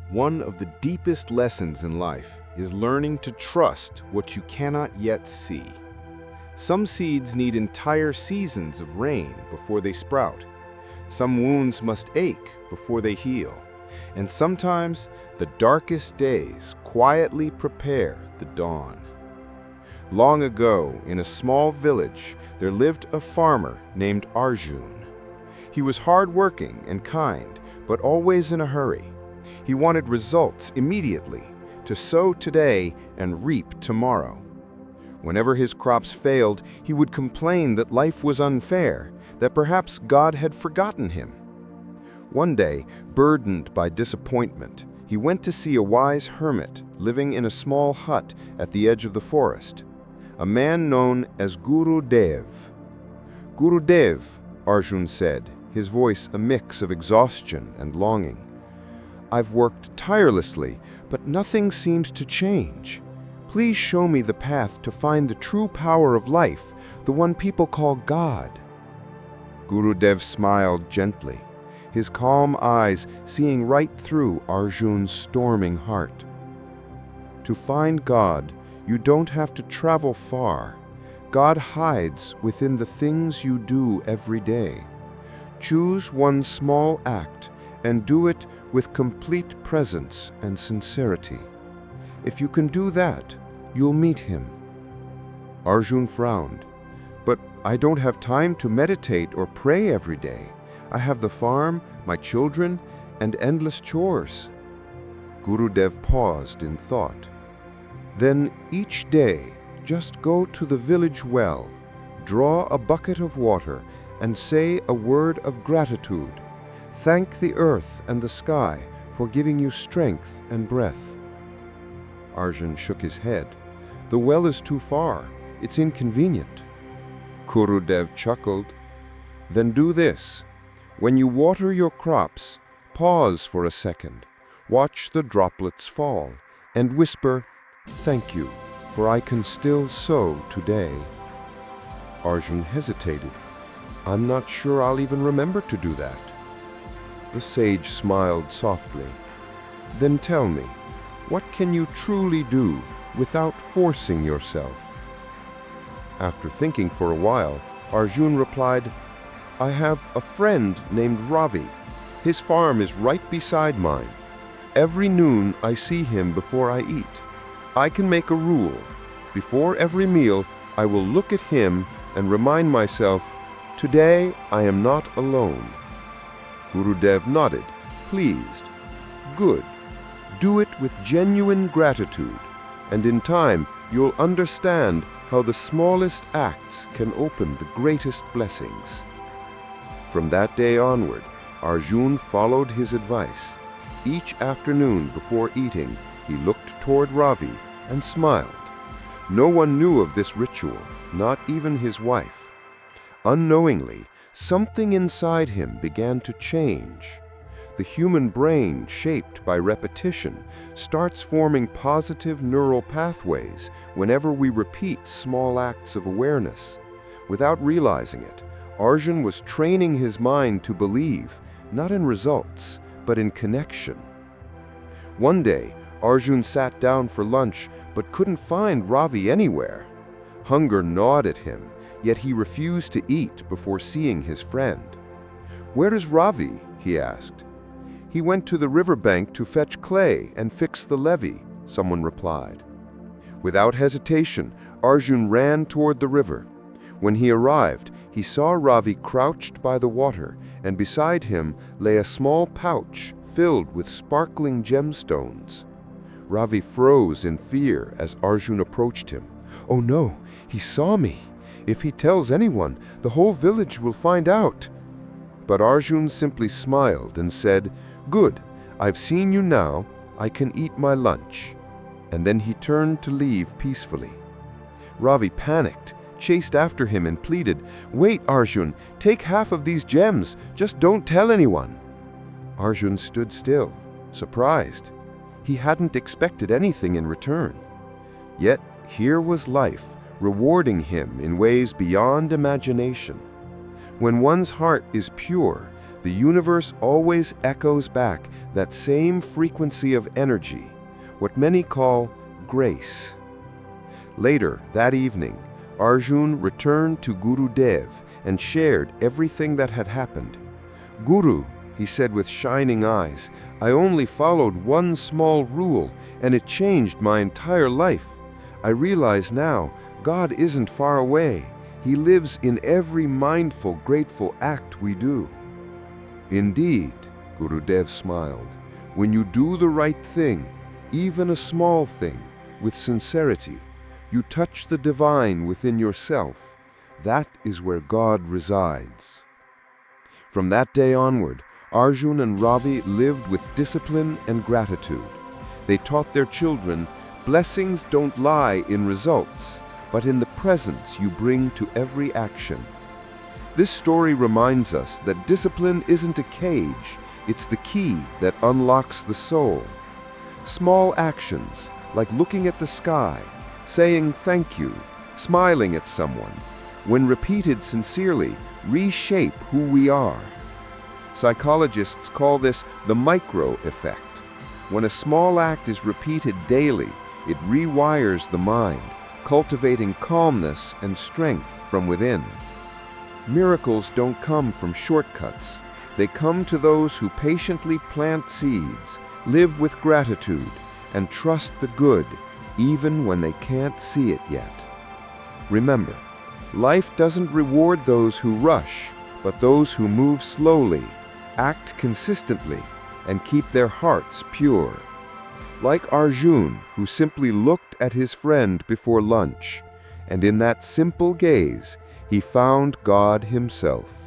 One of the deepest lessons in life is learning to trust what you cannot yet see. Some seeds need entire seasons of rain before they sprout. Some wounds must ache before they heal. And sometimes the darkest days quietly prepare the dawn. Long ago, in a small village, there lived a farmer named Arjun. He was hardworking and kind, but always in a hurry. He wanted results immediately, to sow today and reap tomorrow. Whenever his crops failed, he would complain that life was unfair, that perhaps God had forgotten him. One day, burdened by disappointment, he went to see a wise hermit living in a small hut at the edge of the forest, a man known as Guru Dev. Guru Dev, Arjun said, his voice a mix of exhaustion and longing. I've worked tirelessly, but nothing seems to change. Please show me the path to find the true power of life, the one people call God. Guru Dev smiled gently, his calm eyes seeing right through Arjun's storming heart. To find God, you don't have to travel far. God hides within the things you do every day. Choose one small act and do it with complete presence and sincerity. If you can do that, you'll meet him. Arjun frowned. But I don't have time to meditate or pray every day. I have the farm, my children, and endless chores. Gurudev paused in thought. Then each day, just go to the village well, draw a bucket of water, and say a word of gratitude. Thank the earth and the sky for giving you strength and breath. Arjun shook his head. The well is too far. It's inconvenient. Gurudev chuckled. Then do this. When you water your crops, pause for a second, watch the droplets fall, and whisper, "Thank you, for I can still sow today." Arjun hesitated. I'm not sure I'll even remember to do that. The sage smiled softly. Then tell me, what can you truly do without forcing yourself? After thinking for a while, Arjun replied, I have a friend named Ravi. His farm is right beside mine. Every noon I see him before I eat. I can make a rule. Before every meal, I will look at him and remind myself, today I am not alone. Gurudev nodded, pleased. Good. Do it with genuine gratitude, and in time you'll understand how the smallest acts can open the greatest blessings. From that day onward, Arjun followed his advice. Each afternoon before eating, he looked toward Ravi and smiled. No one knew of this ritual, not even his wife. Unknowingly, something inside him began to change. The human brain, shaped by repetition, starts forming positive neural pathways whenever we repeat small acts of awareness. Without realizing it, Arjun was training his mind to believe, not in results, but in connection. One day, Arjun sat down for lunch but couldn't find Ravi anywhere. Hunger gnawed at him, yet he refused to eat before seeing his friend. Where is Ravi? He asked. He went to the riverbank to fetch clay and fix the levee, someone replied. Without hesitation, Arjun ran toward the river. When he arrived, he saw Ravi crouched by the water, and beside him lay a small pouch filled with sparkling gemstones. Ravi froze in fear as Arjun approached him. Oh no, he saw me. If he tells anyone, the whole village will find out. But Arjun simply smiled and said, Good, I've seen you now, I can eat my lunch. And then he turned to leave peacefully. Ravi panicked, chased after him and pleaded, Wait, Arjun, take half of these gems, just don't tell anyone. Arjun stood still, surprised. He hadn't expected anything in return. Yet here was life, rewarding him in ways beyond imagination. When one's heart is pure, the universe always echoes back that same frequency of energy, what many call grace. Later, that evening, Arjun returned to Guru Dev and shared everything that had happened. "Guru," he said with shining eyes, "I only followed one small rule, and it changed my entire life. I realize now God isn't far away. He lives in every mindful, grateful act we do." "Indeed," Guru Dev smiled, "when you do the right thing, even a small thing, with sincerity, you touch the divine within yourself. That is where God resides." From that day onward, Arjun and Ravi lived with discipline and gratitude. They taught their children, blessings don't lie in results, but in the presence you bring to every action. This story reminds us that discipline isn't a cage, it's the key that unlocks the soul. Small actions, like looking at the sky, saying thank you, smiling at someone, when repeated sincerely, reshape who we are. Psychologists call this the micro effect. When a small act is repeated daily, it rewires the mind, cultivating calmness and strength from within. Miracles don't come from shortcuts. They come to those who patiently plant seeds, live with gratitude, and trust the good, even when they can't see it yet. Remember, life doesn't reward those who rush, but those who move slowly, act consistently, and keep their hearts pure. Like Arjun, who simply looked at his friend before lunch, and in that simple gaze, he found God himself.